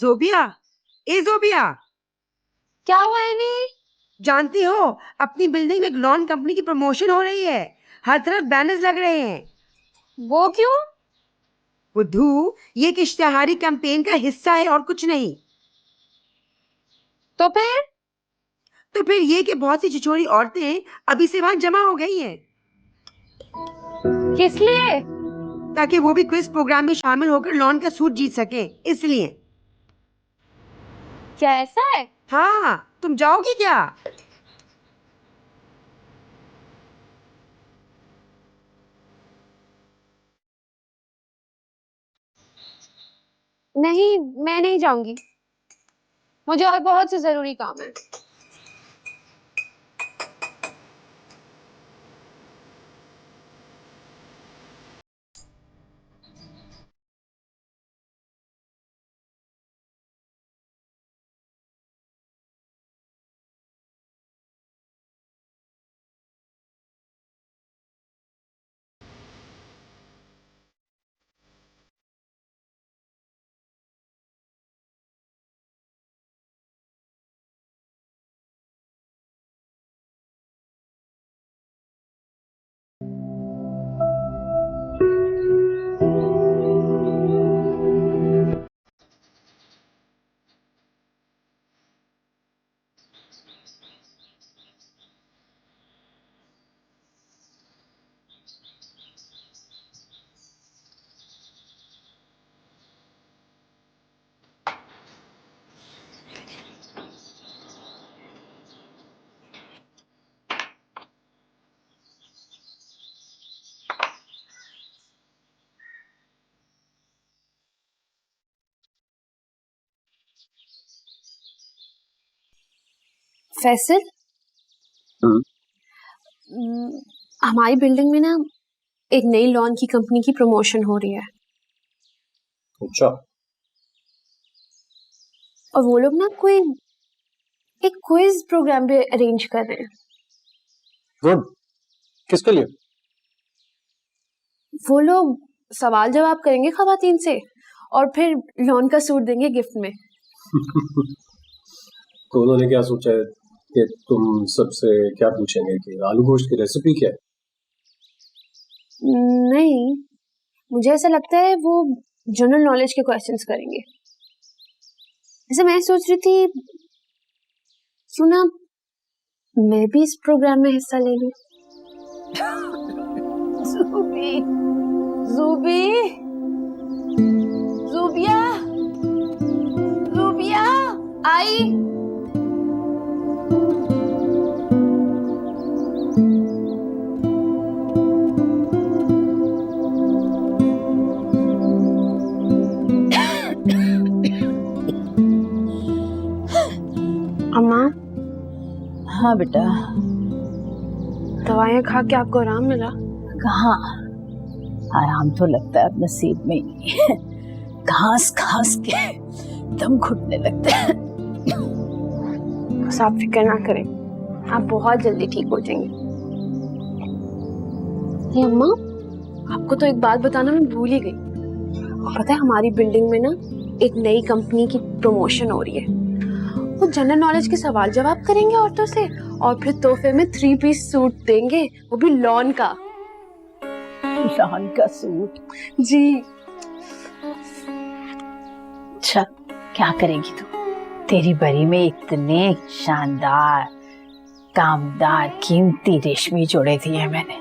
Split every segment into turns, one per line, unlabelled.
जोबिया, ए जोबिया,
क्या हुआ है?
जानती हो अपनी बिल्डिंग में एक लॉन कंपनी की प्रमोशन हो रही है। हर तरफ बैनर्स लग रहे हैं।
वो क्यों?
बुद्धू, ये एक इश्तिहारी कैंपेन का हिस्सा है और कुछ नहीं।
तो फिर?
तो फिर ये कि बहुत सी छिछोरी औरतें अभी से वहां जमा हो गई हैं,
किस लिए?
ताकि वो भी क्विज प्रोग्राम में शामिल होकर लॉन का सूट जीत सके, इसलिए।
क्या ऐसा है?
हाँ, तुम जाओगी क्या?
नहीं, मैं नहीं जाऊंगी। मुझे और बहुत से जरूरी काम है। फैसल, हमारी बिल्डिंग में ना एक नई लॉन की कंपनी की प्रमोशन हो रही है।
अच्छा।
और वो लोग ना कोई एक क्विज प्रोग्राम भी अरेंज कर रहे हैं।
गुड। किसके लिए?
वो लोग सवाल जवाब करेंगे खवातीन से और फिर लॉन का सूट देंगे गिफ्ट में।
तो उन्होंने क्या सोचा है कि तुम सबसे क्या पूछेंगे कि आलू गोश्त की रेसिपी क्या है?
नहीं, मुझे ऐसा लगता है वो जनरल नॉलेज के क्वेश्चंस करेंगे। जैसे मैं सोच रही थी क्यों ना मैं भी इस प्रोग्राम में हिस्सा ले लूं। ज़ूबी, ज़ूबी, ज़ूबिया, ज़ूबिया, आई। अम्मा।
हाँ बेटा।
दवाइयाँ खा के आपको आराम मिला?
कहाँ आराम तो लगता है अब नसीब में ही नहीं है। घास घास के दम घुटने लगते हैं।
बस आप फिक्र ना करें, आप बहुत जल्दी ठीक हो जाएंगे। ये अम्मा, आपको तो एक बात बताना मैं भूल ही गई। पता है हमारी बिल्डिंग में ना एक नई कंपनी की प्रमोशन हो रही है। वो जनरल नॉलेज के सवाल जवाब करेंगे औरतों से और फिर तोहफे में 3 पीस सूट देंगे, वो भी लॉन का।
लॉन का सूट?
जी।
अच्छा, क्या करेगी तू? तेरी बरी में इतने शानदार कामदार कीमती रेशमी जोड़े दिए मैंने।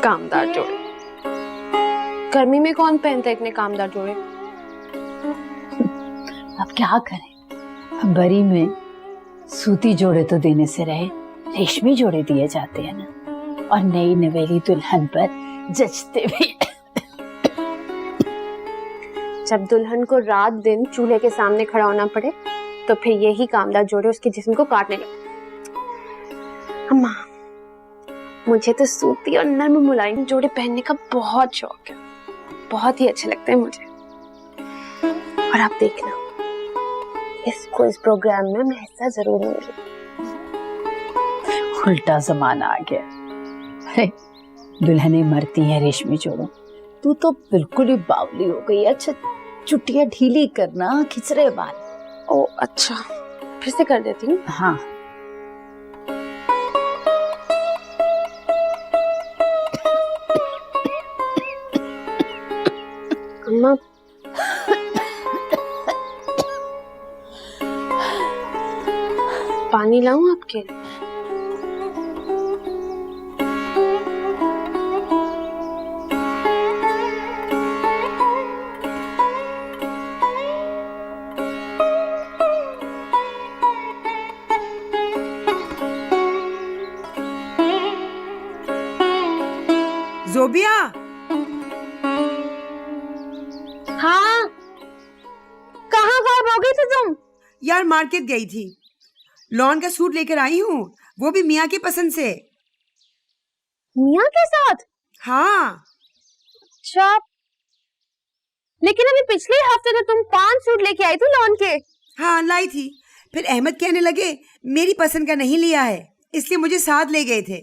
कामदार जोड़े? गर्मी में कौन पहनता है इतने कामदार जोड़े?
अब क्या करें, बरी में सूती जोड़े तो देने से रहे, रेशमी जोड़े दिए जाते हैं ना, और नई नवेली दुल्हन पर जचते भी।
जब दुल्हन को रात दिन चूल्हे के सामने खड़ा होना पड़े तो फिर यही कामदार जोड़े उसके जिस्म को काटने लगे। अम्मा, मुझे तो सूती और नर्म मुलायम जोड़े पहनने का बहुत शौक है, बहुत ही अच्छे लगते हैं मुझे। और आप देखना, इस क्विज प्रोग्राम में मैं हिस्सा जरूर लूंगी।
उल्टा जमाना आ गया। अरे दुल्हनें मरती हैं रेशमी जोड़ों, तू तो बिल्कुल ही बावली हो गई। अच्छा चुटिया ढीली करना, खिचरे बाल।
ओ अच्छा, फिर से कर देती हूँ।
हाँ,
अम्मा, पानी लाऊं आपके लिए?
जोबिया,
हाँ, कहाँ गायब हो गई थी तुम?
यार मार्केट गई थी, लॉन का सूट लेकर आई हूँ, वो भी मियाँ की पसंद से।
मियाँ के साथ?
हाँ।
अच्छा, लेकिन अभी पिछले हफ्ते तो तुम 5 सूट लेके आई थी लॉन के।
हाँ लाई थी, फिर अहमद कहने लगे मेरी पसंद का नहीं लिया है, इसलिए मुझे साथ ले गए थे।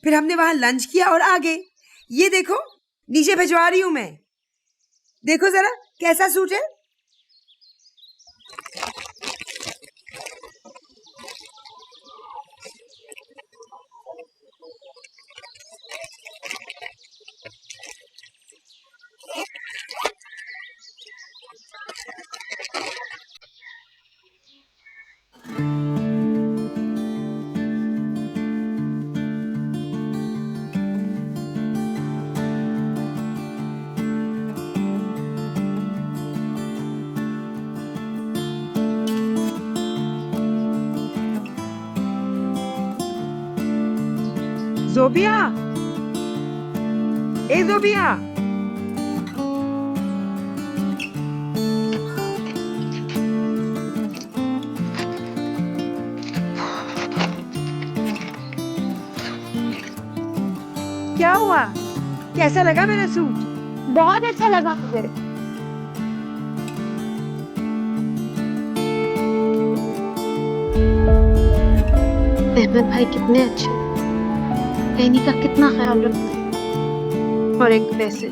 फिर हमने वहां लंच किया और आ गए। ये देखो नीचे भिजवा रही हूँ मैं, देखो जरा कैसा सूट है। जोबिया, ए जोबिया, क्या हुआ? कैसा लगा मेरा सूट?
बहुत अच्छा लगा मुझे। अहमद भाई कितने अच्छे, एनी का कितना ख्याल रखते हैं। और एक वैसे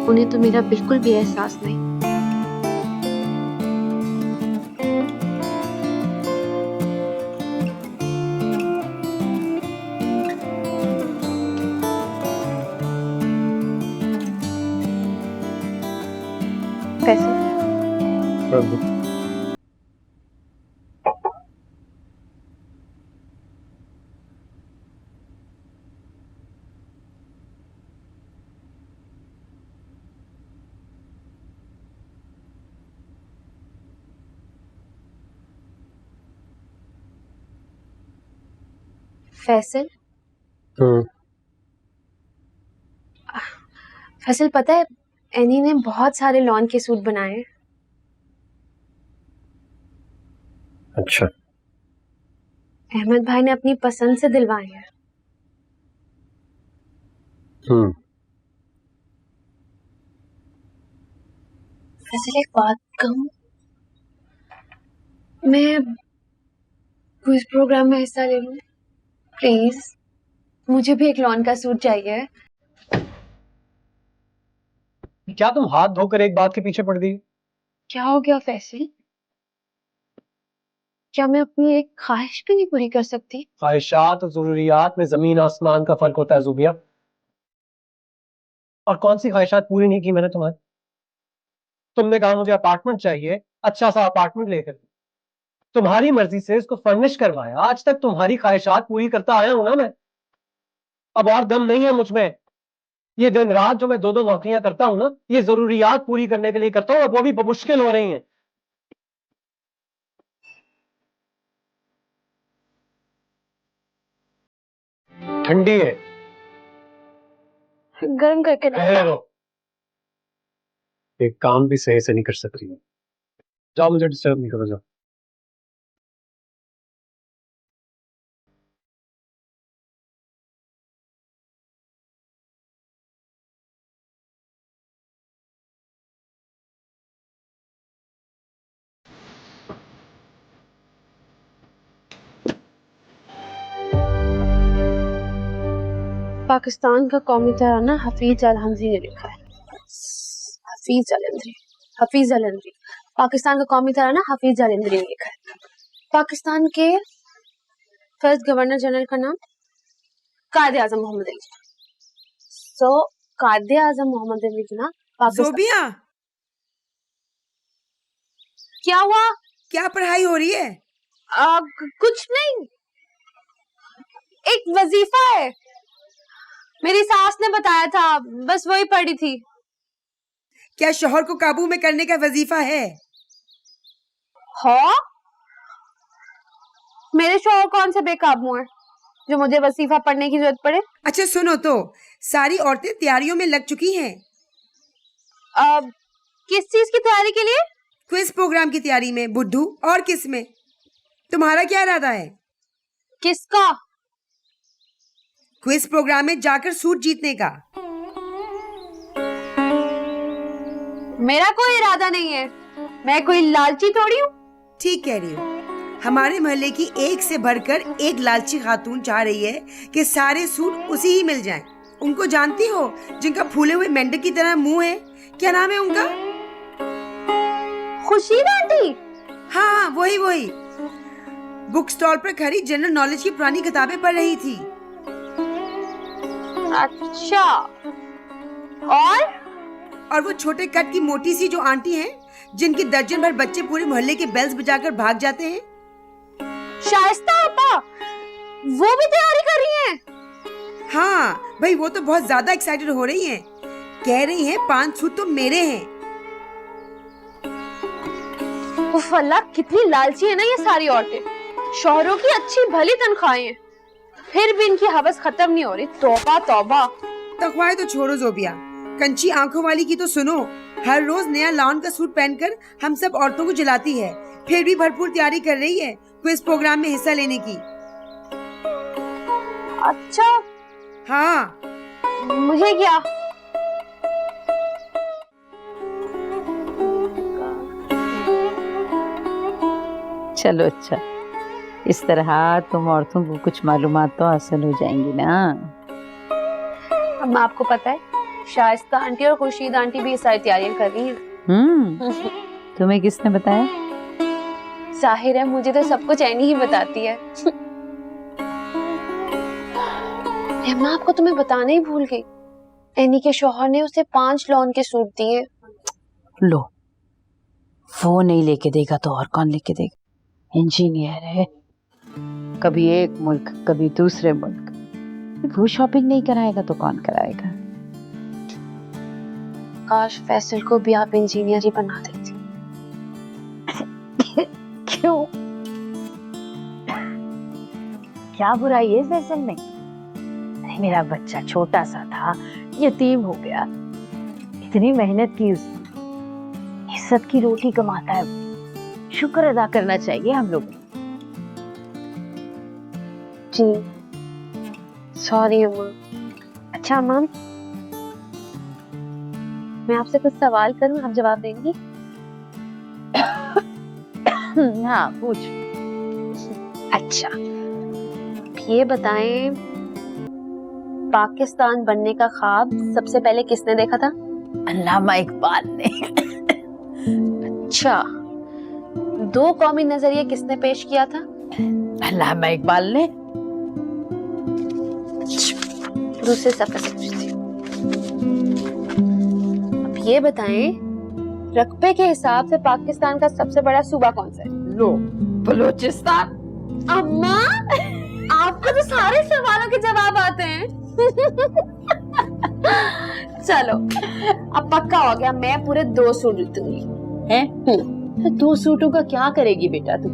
उन्हें तो मेरा बिल्कुल भी एहसास नहीं। वैसे फैसल, फैसल पता है एनी ने बहुत सारे लॉन के सूट बनाए हैं।
अच्छा,
अहमद भाई ने अपनी पसंद से दिलवाए हैं। फैसल एक बात कहूं, मैं क्विज प्रोग्राम में हिस्सा ले लूं प्लीज? मुझे भी एक लॉन का सूट चाहिए।
क्या तुम हाथ धोकर एक बात के पीछे पड़ गई?
क्या हो गया फैसल? क्या मैं अपनी एक ख्वाहिश भी नहीं पूरी कर सकती?
ख्वाहिशात और जरूरियात में जमीन आसमान का फर्क होता है जुबिया। और कौन सी ख्वाहिशात पूरी नहीं की मैंने तुम्हारी? तुमने कहा मुझे अपार्टमेंट चाहिए, अच्छा सा अपार्टमेंट लेकर तुम्हारी मर्जी से इसको फर्निश करवाया। आज तक तुम्हारी ख्वाहिशात पूरी करता आया हूं ना मैं। अब और दम नहीं है मुझ में। ये दिन रात जो मैं 2-2 नौकरियां करता हूं ना, ये जरूरियात पूरी करने के लिए करता हूं, अब वो भी मुश्किल हो रही हैं। ठंडी है,
गर्म करके
रहने दो। एक काम भी सही से नहीं कर सक रही हो। जाओ, मुझे डिस्टर्ब नहीं करो, जाओ।
पाकिस्तान का कौमी तराना हफीज अलहमजी ने लिखा है। हफीज जालंधरी पाकिस्तान का कौमी तारा ना हफीज जालंधरी ने लिखा है। पाकिस्तान के फर्स्ट गवर्नर जनरल का नाम कायदे आजम मोहम्मद अली जिन्ना। सो कायदे आजम मोहम्मद अली जिन्ना पाकिस्तान।
जोबिया,
क्या हुआ?
क्या पढ़ाई हो रही है?
कुछ नहीं, एक वजीफा है, मेरी सास ने बताया था, बस वही पढ़ी थी।
क्या शोहर को काबू में करने का वजीफा है?
हाँ, मेरे शोहर कौन से बेकाबू हैं जो मुझे वजीफा पढ़ने की जरूरत पड़े?
अच्छा सुनो तो, सारी औरतें तैयारियों में लग चुकी हैं।
किस चीज की तैयारी के लिए?
क्विज प्रोग्राम की तैयारी में बुद्धू। और किस में? तुम्हारा क्या इरादा है?
किसका?
क्विज प्रोग्राम में जाकर सूट जीतने का।
मेरा कोई इरादा नहीं है, मैं कोई लालची थोड़ी हूँ।
ठीक कह रही हो। हमारे मोहल्ले की एक से बढ़कर एक लालची खातून चाह रही है कि सारे सूट उसी ही मिल जाएं। उनको जानती हो, जिनका फूले हुए मेंढक की तरह मुंह है? क्या नाम है उनका?
खुशीद आंटी।
हाँ, वही। बुक स्टॉल पर खड़ी जनरल नॉलेज की पुरानी किताबें पढ़ रही थी।
अच्छा, और
वो छोटे कट की मोटी सी जो आंटी हैं, जिनकी दर्जन भर बच्चे पूरे मोहल्ले के बेल्स बजाकर भाग जाते हैं।
शाइस्ता आपा, वो भी तैयारी कर रही हैं?
हाँ भाई, वो तो बहुत ज्यादा एक्साइटेड हो रही हैं। कह रही हैं 5 सूट तो मेरे हैं।
उफ अल्लाह, कितनी लालची है ना ये सारी औरतें। शौहरों की अच्छी भली तनख्वाहें हैं, फिर भी इनकी हवस खत्म नहीं हो रही। तौबा तौबा।
तख्वाए तो छोड़ो जोबिया, कंची आंखों वाली की तो सुनो। हर रोज नया लाउन का सूट पहनकर हम सब औरतों को जलाती है, फिर भी भरपूर तैयारी कर रही है क्विज प्रोग्राम में हिस्सा लेने की।
अच्छा,
हाँ,
मुझे क्या?
चलो अच्छा, इस तरह तुम औरतों को कुछ मालूमात तो हासिल हो जाएंगी ना।
अब आपको पता है, शाइस्ता आंटी और खुर्शीद आंटी भी ये सारी तैयारियां कर रही हैं।
तुम्हें किसने बताया?
जाहिर है, मुझे तो सब कुछ ऐनी ही बताती है। मैं आपको तुम्हें बताना ही भूल गई, ऐनी के शौहर ने उसे 5 लॉन के सूट दिए।
लो, वो नहीं लेके देगा तो और कौन लेके देगा? इंजीनियर है, कभी एक मुल्क कभी दूसरे मुल्क। वो शॉपिंग नहीं कराएगा तो कौन कराएगा?
काश फैसल को भी आप इंजीनियर ही बना देती।
क्यों? क्या बुराई है फैसल में? मेरा बच्चा छोटा सा था, यतीम हो गया, इतनी मेहनत की उसने, इज्जत की रोटी कमाता है, शुक्र अदा करना चाहिए हम लोग।
जी सॉरी अम्मा। अच्छा अम्मा, मैं आपसे कुछ सवाल करूं, आप जवाब देंगी?
हाँ पूछ।
अच्छा, ये बताएं, पाकिस्तान बनने का ख्वाब सबसे पहले किसने देखा था?
अल्लामा इकबाल ने।
अच्छा, 2 कौमी नजरिए किसने पेश किया था?
अल्लामा इकबाल ने।
दूसरे सफे से पूछती हूँ। अब ये बताएं, रकबे के हिसाब से पाकिस्तान का सबसे बड़ा सूबा कौन सा है?
लो, बलूचिस्तान।
अम्मा, आपको तो सारे सवालों के जवाब आते हैं। चलो, अब पक्का हो गया, मैं पूरे 2 सूट जीतूंगी।
हैं? 2 सूटों का क्या करेगी बेटा तू?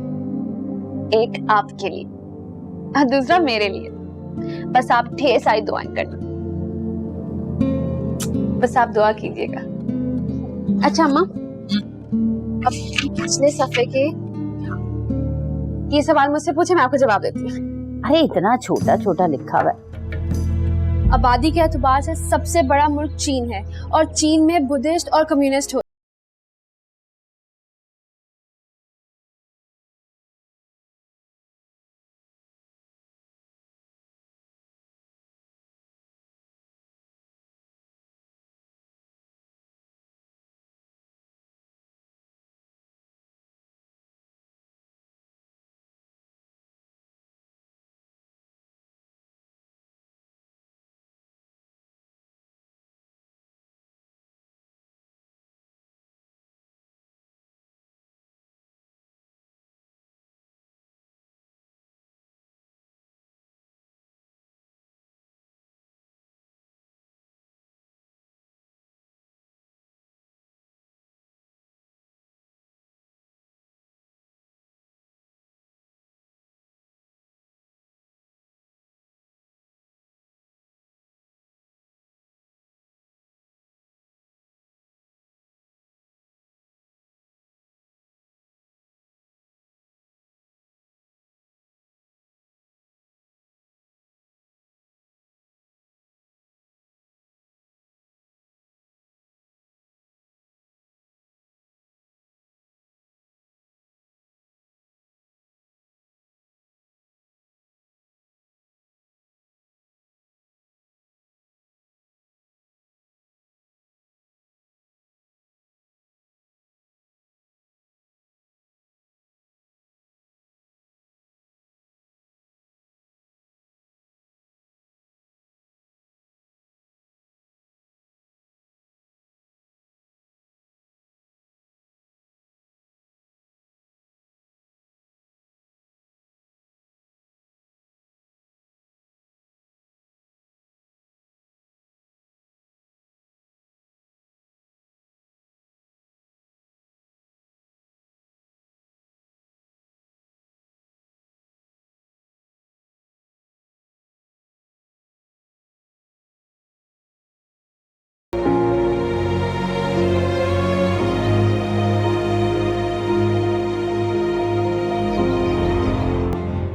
एक आपके लिए और दूसरा मेरे लिए। बस आप ढेर सारी दुआएं करना, बस आप दुआ कीजिएगा। अच्छा अम्मा, अब पिछले सफे के ये सवाल मुझसे पूछे, मैं आपको जवाब देती हूँ।
अरे इतना छोटा छोटा लिखा हुआ है।
आबादी के एतबार से सबसे बड़ा मुल्क चीन है और चीन में बुद्धिस्ट और कम्युनिस्ट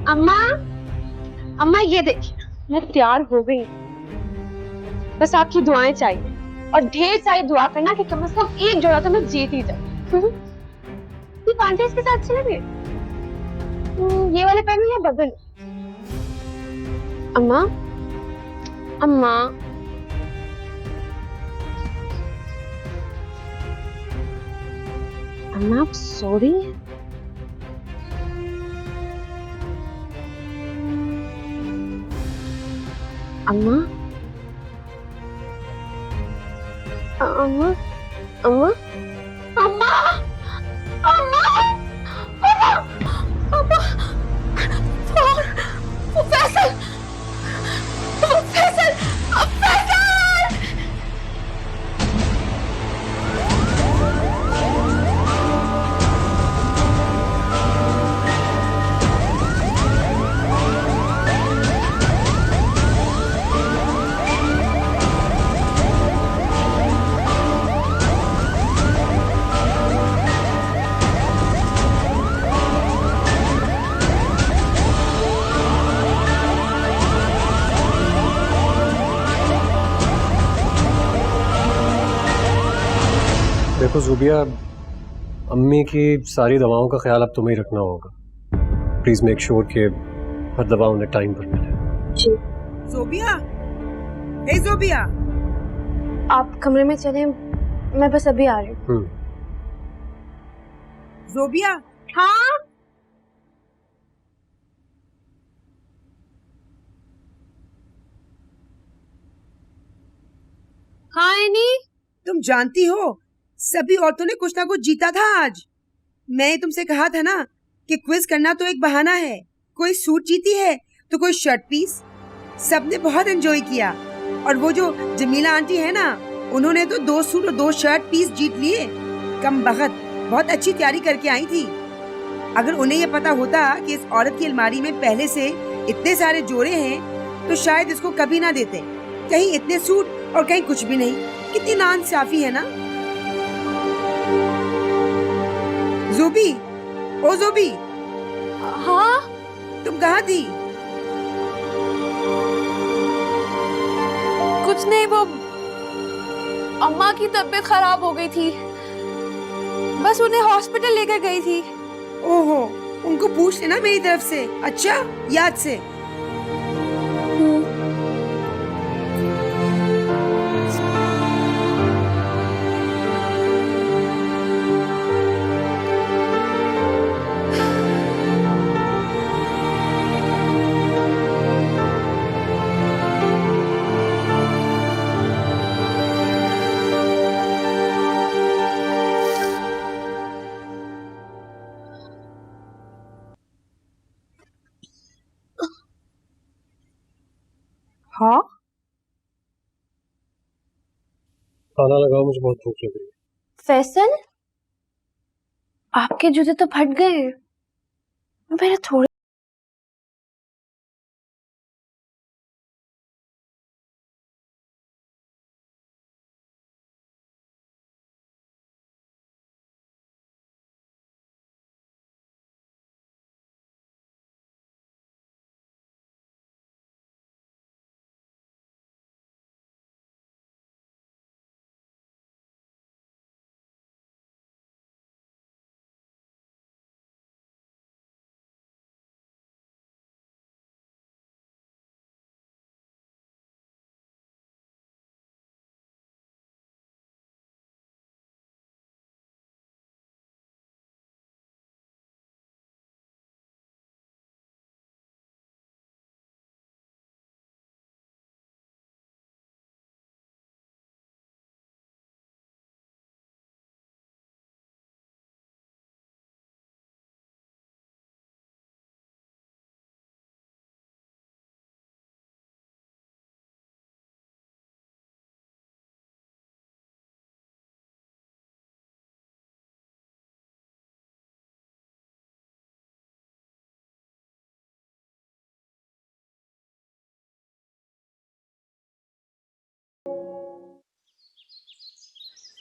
अम्मा, अम्मा ये देखिए, मैं तैयार हो गई। बस आपकी दुआएं चाहिए और ढेर सारी दुआ करना कि कम से कम एक जोड़ा तो मैं जीत ही जाऊं। ये पांडे इसके साथ अच्छे लगे। ये वाले पहनूं या बगल? अम्मा, अम्मा, अम्मा आप सो रही हैं? अम्मा, अम्मा, अम्मा, अम्मा, अम्मा, अम्मा, अम्मा, वो फैसल, वो फैसल, फैसल!
देखो ज़ुबिया, अम्मी की सारी दवाओं का ख्याल अब तुम्हें ही रखना होगा। प्लीज मेक श्योर कि हर दवा उन्हें टाइम पर मिले।
जोबिया, हे जोबिया,
आप कमरे में चले, मैं बस अभी आ रही हूँ।
जोबिया।
हाँ, हाँ एनी,
तुम जानती हो सभी औरतों ने कुछ ना कुछ जीता था आज। मैंने तुमसे कहा था ना कि क्विज करना तो एक बहाना है। कोई सूट जीती है तो कोई शर्ट पीस। सबने बहुत एंजॉय किया। और वो जो जमीला आंटी है ना, उन्होंने तो 2 सूट और 2 शर्ट पीस जीत लिए। कम बखत बहुत अच्छी तैयारी करके आई थी। अगर उन्हें ये पता होता कि इस औरत की अलमारी में पहले से इतने सारे जोड़े हैं तो शायद इसको कभी ना देते। कहीं इतने सूट और कहीं कुछ भी नहीं। कितनी नाइंसाफी है ना। ज़ोबी, ओ ज़ोबी,
हाँ
तुम कहाँ थी?
कुछ नहीं, वो अम्मा की तबीयत खराब हो गई थी, बस उन्हें हॉस्पिटल लेकर गई थी।
ओहो, उनको पूछ लेना मेरी तरफ से। अच्छा, याद से। हाँ,
खाना लगाओ, मुझे बहुत भूख लग रही है।
फैसल, आपके जूते तो फट गए। मेरे थोड़े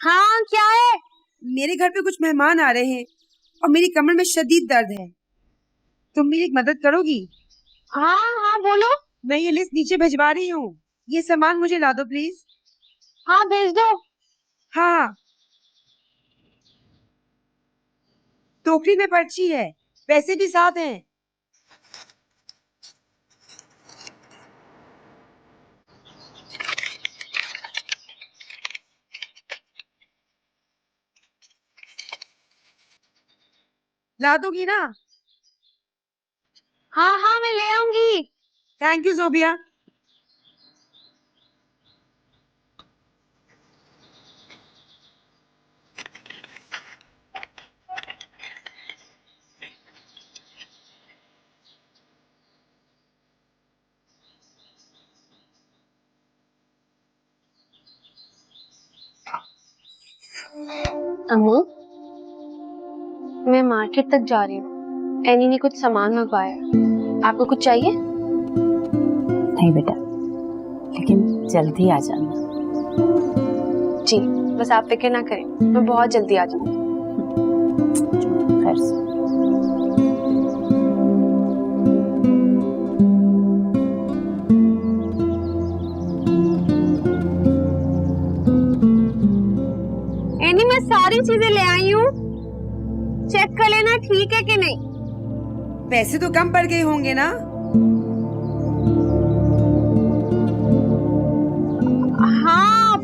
हाँ, क्या है?
मेरे घर पे कुछ मेहमान आ रहे हैं और मेरी कमर में शदीद दर्द है। तुम मेरी एक मदद करोगी?
हाँ हाँ बोलो।
मैं ये लिस्ट नीचे भिजवा रही हूँ, ये सामान मुझे ला दो प्लीज।
हाँ भेज दो।
हाँ, टोकरी में पर्ची है, पैसे भी साथ हैं। ला दोगी ना?
हाँ हाँ मैं ले आऊंगी।
Thank you जोबिया।
अम्मू मैं मार्केट तक जा रही हूँ, एनी ने कुछ सामान मंगवाया है। आपको कुछ चाहिए?
नहीं बेटा, लेकिन जल्दी आ जाना।
जी बस आप फिक्र ना करें, मैं बहुत जल्दी आ जाऊंगी।
खैर से।
एनी मैं सारी चीजें ले आई हूँ, चेक कर लेना ठीक है कि नहीं।
पैसे तो कम पड़ गए होंगे ना?
हाँ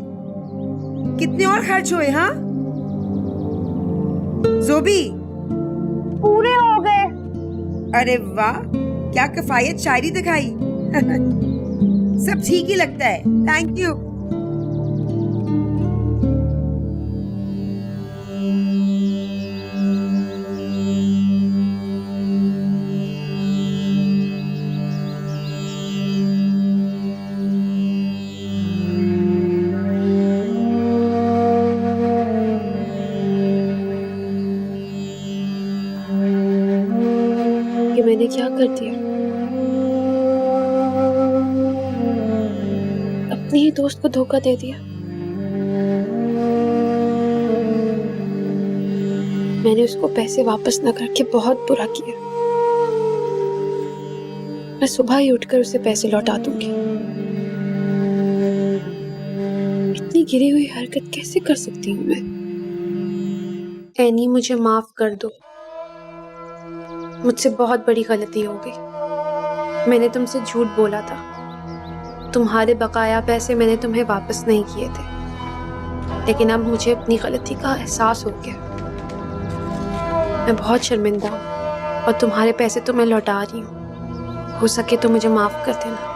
कितने और खर्च हुए? हाँ जोबी,
पूरे हो गए।
अरे वाह, क्या किफायत शायरी दिखाई। सब ठीक ही लगता है, थैंक यू।
कि मैंने क्या कर दिया, अपने ही दोस्त को धोखा दे दिया। मैंने उसको पैसे वापस न करके बहुत बुरा किया। मैं सुबह ही उठकर उसे पैसे लौटा दूंगी। इतनी गिरी हुई हरकत कैसे कर सकती हूँ मैं? एनी मुझे माफ कर दो, मुझसे बहुत बड़ी गलती हो गई। मैंने तुमसे झूठ बोला था, तुम्हारे बकाया पैसे मैंने तुम्हें वापस नहीं किए थे, लेकिन अब मुझे अपनी गलती का एहसास हो गया। मैं बहुत शर्मिंदा हूँ और तुम्हारे पैसे तो मैं लौटा रही हूँ। हो सके तो मुझे माफ कर देना।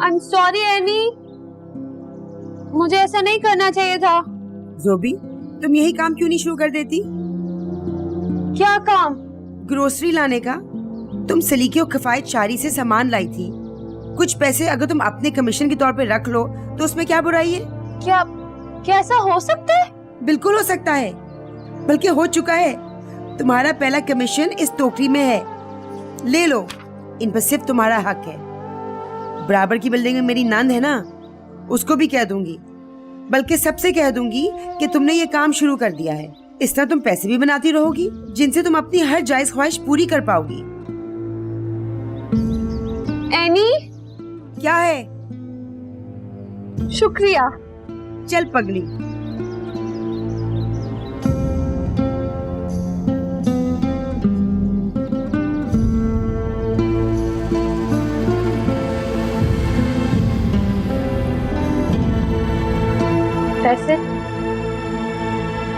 I'm sorry एनी, मुझे ऐसा नहीं करना चाहिए था।
जोबी, तुम यही काम क्यों नहीं शुरू कर देती?
क्या काम?
ग्रोसरी लाने का। तुम सलीके और किफायत शारी से सामान लाई थी, कुछ पैसे अगर तुम अपने कमीशन के तौर पे रख लो तो उसमें क्या बुराई है?
क्या ऐसा हो सकता है?
बिल्कुल हो सकता है, बल्कि हो चुका है। तुम्हारा पहला कमीशन इस टोकरी में है, ले लो। इन पर सिर्फ तुम्हारा हक है। बराबर की बिल्डिंग में मेरी नंद है ना, उसको भी कह दूंगी, बल्कि सबसे कह दूंगी कि तुमने ये काम शुरू कर दिया है। इस तरह तुम पैसे भी बनाती रहोगी, जिनसे तुम अपनी हर जायज ख्वाहिश पूरी कर पाओगी।
एनी
क्या है?
शुक्रिया।
चल पगली।
पैसे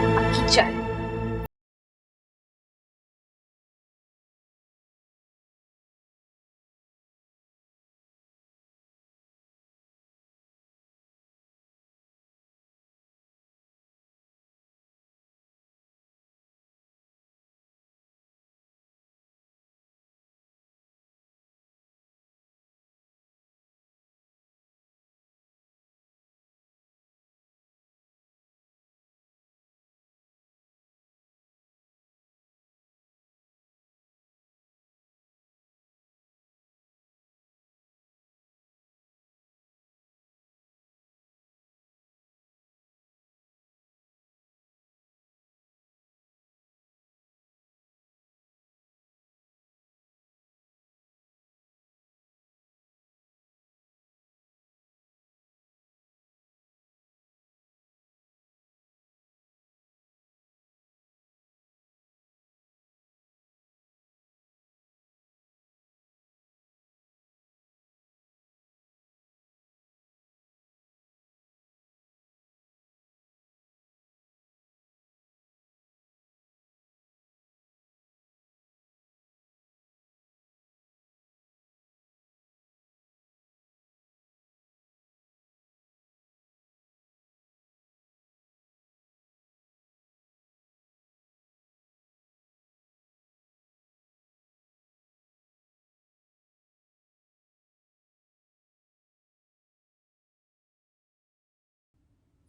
आपकी चाय।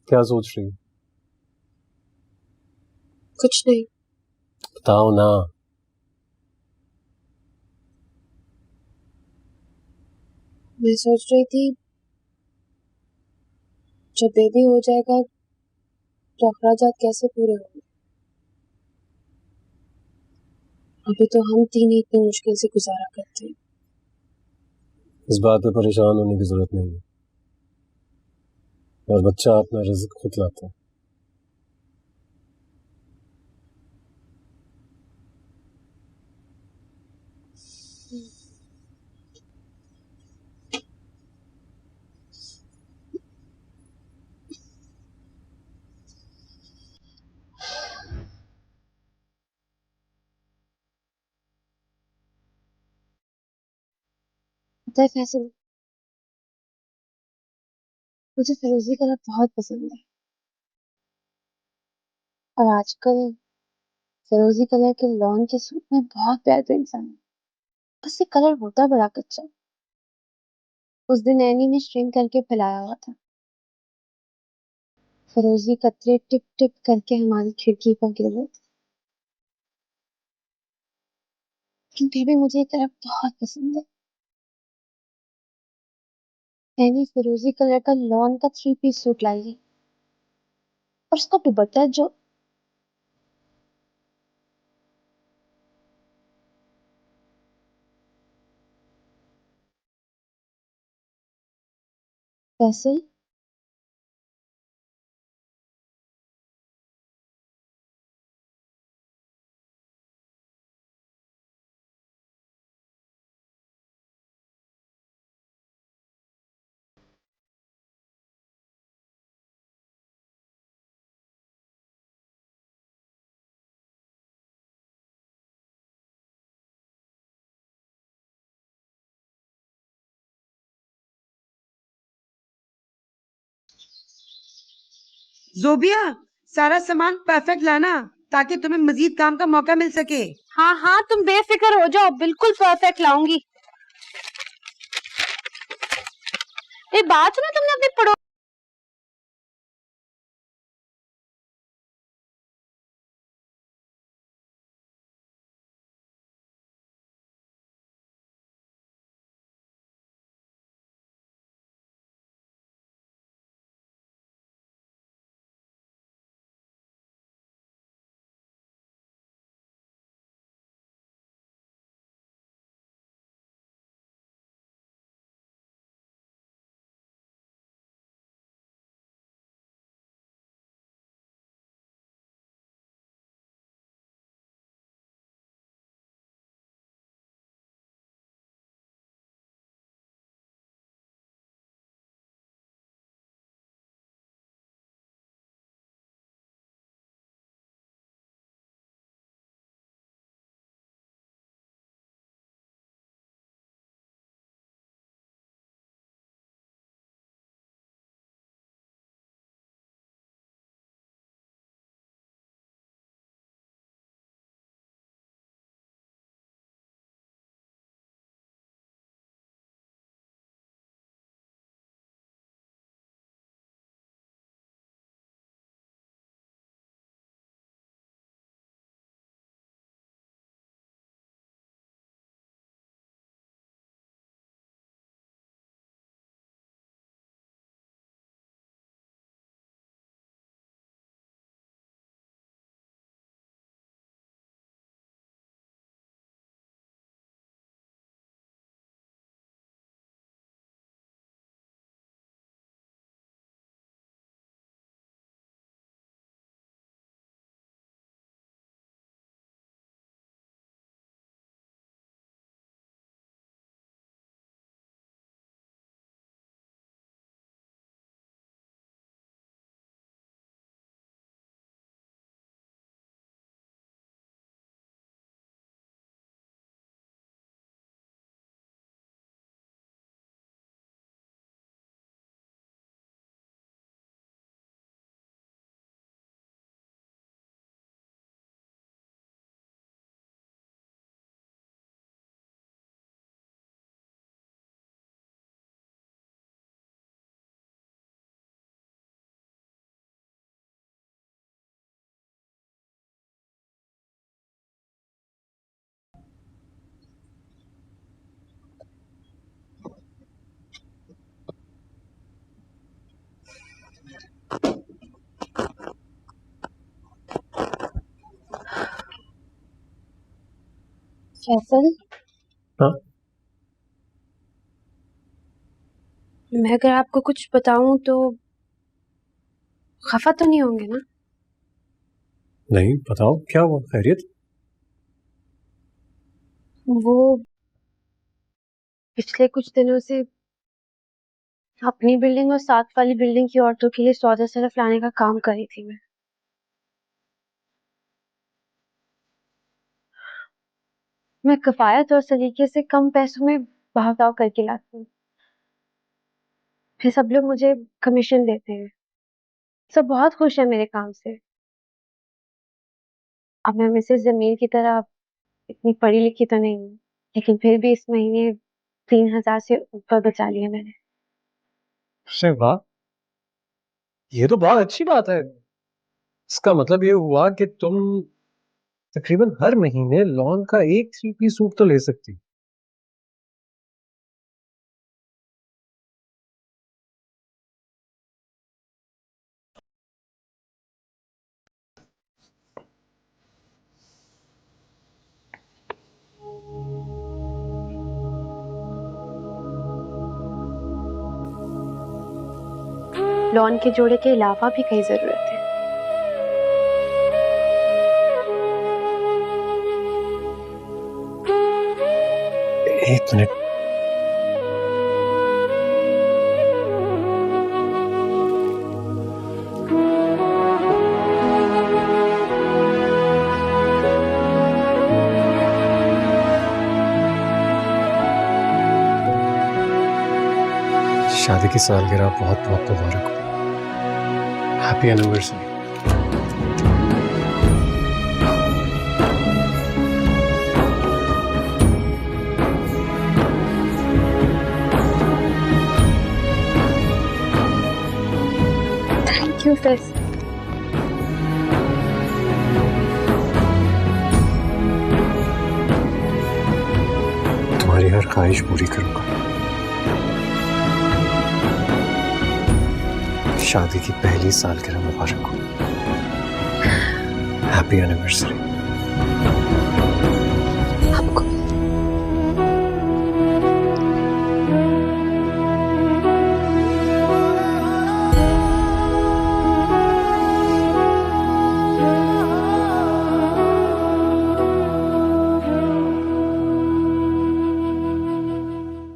क्या सोच रही?
कुछ नहीं।
बताओ ना।
मैं सोच रही थी जब बेबी हो जाएगा तो अखराजात कैसे पूरे होंगे। अभी तो हम तीन ही इतनी मुश्किल से गुजारा करते हैं।
इस बात पे परेशान होने की जरूरत नहीं है, और बच्चा अपना रिज्क खुद लाता है।
पता है फैसल, मुझे फिरोजी कलर बहुत पसंद है और आजकल फिरोजी कलर के लॉन के सूट में बहुत प्यारे इंसान है। बस ये कलर होता बड़ा कच्चा। उस दिन एनी ने स्ट्रिंग करके फैलाया हुआ था। फिरोजी कतरे टिप टिप करके हमारी खिड़की पर गिर रहे थे। लेकिन फिर भी मुझे ये कलर बहुत पसंद है। एनी फिरोजी कलर का लॉन का 3 पीस सूट लाई है और उसका दुपट्टा जो फैसल,
जोबिया, सारा सामान परफेक्ट लाना ताकि तुम्हें मजीद काम का मौका मिल सके।
हाँ हाँ तुम बेफिक्र हो जाओ, बिल्कुल परफेक्ट लाऊंगी। ये बात सुनो, तुमने अपने पड़ोस फैसल,
हाँ?
मैं अगर आपको कुछ बताऊं तो खफा तो नहीं होंगे ना?
नहीं, बताओ क्या हुआ? खैरियत?
वो पिछले कुछ दिनों से अपनी बिल्डिंग और साथ वाली बिल्डिंग की औरतों के लिए सौदा सरफ लाने का काम कर रही थी मैं कफायत और सलीके से कम पैसों में भाव करके लाती हूँ। फिर सब लोग मुझे कमीशन देते हैं। सब बहुत खुश है मेरे काम से। अब मैं मिसेस जमील की तरह इतनी पढ़ी लिखी तो नहीं हूँ, लेकिन फिर भी इस महीने 3,000 से ऊपर बचा लिया मैंने।
अरे वाह, ये तो बहुत अच्छी बात है। इसका मतलब ये हुआ कि तुम तकरीबन हर महीने लॉन का एक 3 पीस सूट तो ले सकती।
लॉन के जोड़े के अलावा भी कई जरूरत है।
एक मिनट। शादी की सालगिरह बहुत बहुत मुबारक हो। Happy anniversary.
Thank you Faisal.
तुम्हारी हर ख्वाहिश पूरी करूंगा। शादी की पहली सालगिरह मुबारक हो। Happy anniversary.